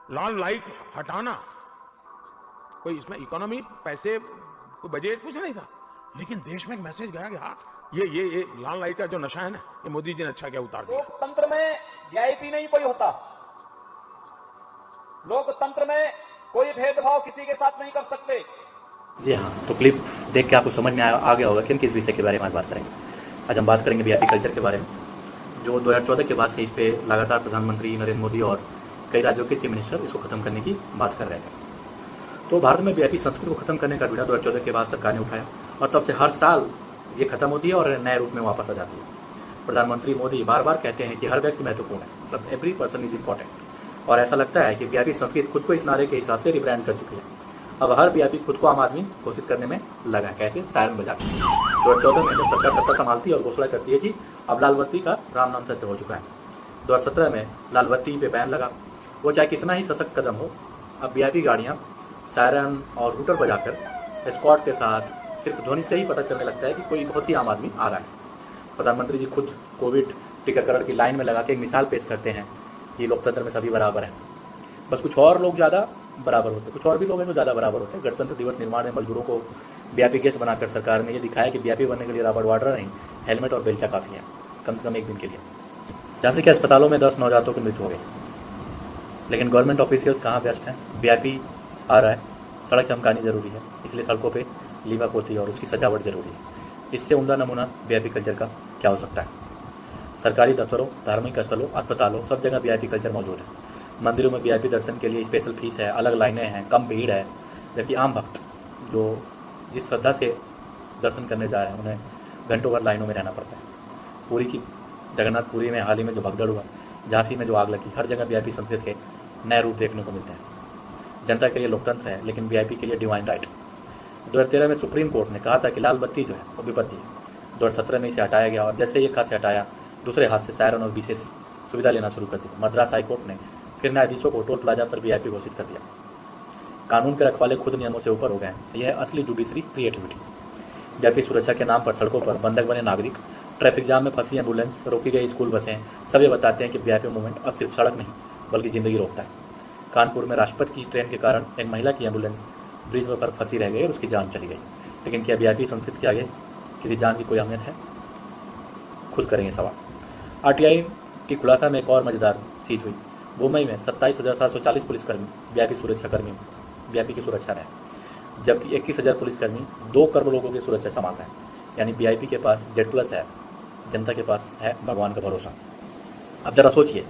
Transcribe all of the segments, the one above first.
लाल light हटाना, कोई इसमें इकोनॉमी, पैसे, कोई बजट कुछ नहीं था, लेकिन देश में एक मैसेज गया कि हाँ ये लाल लाइट का जो नशा है ना, ये मोदी जी ने अच्छा क्या उतार दिया। लोकतंत्र में वीआईपी नहीं कोई होता, लोकतंत्र में कोई भेदभाव किसी के साथ नहीं कर सकते। जी हाँ, तो क्लिप देख के आपको समझ में आ गया होगा कि हम किस विषय के बारे में आज बात करेंगे। आज हम बात करेंगे वीआईपी कल्चर के बारे में, जो 2014 के बाद से इस पे लगातार प्रधानमंत्री नरेंद्र मोदी और कई राज्यों के चीफ मिनिस्टर इसको खत्म करने की बात कर रहे थे। तो भारत में वीआईपी संस्कृति को खत्म करने का बीड़ा 2014 के बाद सरकार ने उठाया और तब से हर साल ये खत्म होती है और नए रूप में वापस आ जाती है। प्रधानमंत्री मोदी बार बार कहते हैं कि हर व्यक्ति महत्वपूर्ण है, मतलब एवरी पर्सन इज इम्पॉर्टेंट, और ऐसा लगता है कि वीआईपी संस्कृति खुद को इस नारे के हिसाब से रिब्रांड कर चुकी है। अब हर वीआईपी खुद को आम आदमी घोषित करने में लगा है, कैसे? सायरन बजा के। 2014 में जब सरकार सत्ता संभालती है और घोषणा करती है कि अब लाल बत्ती का राम नाम सत्य हो चुका है। 2017 में लाल बत्ती पे बैन लगा, वो चाहे कितना ही सशक्त कदम हो, अब वीआईपी गाड़ियाँ सायरन और रूटर बजाकर एस्कॉर्ट के साथ सिर्फ ध्वनि से ही पता चलने लगता है कि कोई बहुत ही आम आदमी आ रहा है। प्रधानमंत्री जी खुद कोविड टीकाकरण की लाइन में लगा के एक मिसाल पेश करते हैं कि लोकतंत्र में सभी बराबर हैं, बस कुछ और लोग ज़्यादा बराबर होते हैं, कुछ और भी लोग हैं जो ज़्यादा बराबर होते हैं। गणतंत्र दिवस निर्माण में मजदूरों को वीआईपी गेस्ट बनाकर सरकार ने ये दिखाया कि वीआईपी बनने के लिए रॉबर्ट वाड्रा नहीं, हेलमेट और बेलचा काफ़ी है, कम से कम एक दिन के लिए। जैसे कि अस्पतालों में 10 नवजातों की मृत्यु हो गई, लेकिन गवर्नमेंट ऑफिशियल्स कहाँ व्यस्त हैं? वीआईपी आ रहा है, सड़क चमकानी जरूरी है, इसलिए सड़कों पे लीवा पोती और उसकी सजावट जरूरी है। इससे उम्दा नमूना वीआईपी कल्चर का क्या हो सकता है? सरकारी दफ्तरों, धार्मिक स्थलों, अस्पतालों, सब जगह वीआईपी कल्चर मौजूद है। मंदिरों में वीआईपी दर्शन के लिए स्पेशल फीस है, अलग लाइनें हैं, कम भीड़ है, जबकि आम भक्त जो जिस श्रद्धा से दर्शन करने जा रहे हैं उन्हें घंटों भर लाइनों में रहना पड़ता है। पूरी की जगन्नाथपुरी में हाल ही में जो भगदड़ हुआ, झांसी में जो आग लगी, हर जगह वीआईपी संस्कृति के नए रूप देखने को मिलते हैं। जनता के लिए लोकतंत्र है, लेकिन वीआईपी के लिए डिवाइन राइट। 2013 में सुप्रीम कोर्ट ने कहा था कि लाल बत्ती जो है वो विपत्ति है। 2017 में इसे हटाया गया और जैसे एक हाथ से हटाया, दूसरे हाथ से सायरन और विशेष सुविधा लेना शुरू कर दी। मद्रास हाईकोर्ट ने फिर न्यायाधीशों को टोल प्लाजा पर वीआईपी घोषित कर दिया। कानून के रखवाले खुद नियमों से ऊपर हो गए हैं। यह है असली जुडिशरी क्रिएटिविटी। वीआईपी सुरक्षा के नाम पर सड़कों पर बंधक बने नागरिक, ट्रैफिक जाम में फंसी एम्बुलेंस, रोकी गई स्कूल बसें, सब ये बताते हैं कि वीआईपी मूवमेंट अब सिर्फ सड़क नहीं बल्कि ज़िंदगी रोकता है। कानपुर में राष्ट्रपति की ट्रेन के कारण एक महिला की एम्बुलेंस ब्रिज पर फंसी रह गई और उसकी जान चली गई। लेकिन क्या वीआईपी संस्कृति के आगे किसी जान की कोई अहमियत है? खुद करेंगे सवाल। आरटीआई की खुलासा में एक और मजेदार चीज़ हुई। मुंबई में 27,740 पुलिसकर्मी वीआईपी सुरक्षाकर्मी वीआईपी की सुरक्षा रहे, जबकि 21,000 पुलिसकर्मी 2 करोड़ लोगों की सुरक्षा संभाल रहे हैं। यानी वीआईपी के पास Z+ है, जनता के पास है भगवान का भरोसा। अब जरा सोचिए,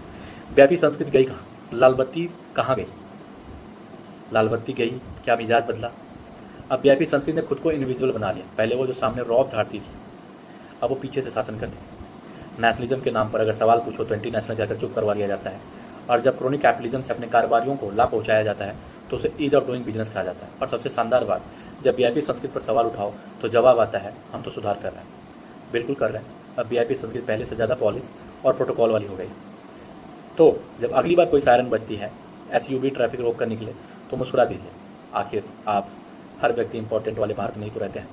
वीआईपी संस्कृति गई कहाँ? लाल बत्ती कहाँ गई? लाल बत्ती गई, क्या मिजाज बदला? अब वीआईपी संस्कृति ने खुद को इनविजिबल बना लिया। पहले वो जो सामने रौब झाड़ती थी, अब वो पीछे से शासन करती है। नेशनलिज्म के नाम पर अगर सवाल पूछो तो इंटरनेशनल जाकर चुप करवा लिया जाता है, और जब क्रोनिक कैपिटलिज्म से अपने कारोबारियों को लाभ पहुँचाया जाता है तो उसे ईज ऑफ डूइंग बिजनेस कहा जाता है। और सबसे शानदार बात, जब वीआईपी संस्कृति पर सवाल उठाओ तो जवाब आता है, हम तो सुधार कर रहे हैं। बिल्कुल कर रहे हैं। अब वीआईपी संस्कृति पहले से ज़्यादा पॉलिश और प्रोटोकॉल वाली हो गई। तो जब अगली बार कोई सायरन बजती है, एसयूवी ट्रैफिक रोक कर निकले, तो मुस्कुरा दीजिए। आखिर आप हर व्यक्ति इंपॉर्टेंट वाले भारत में ही तो रहते हैं।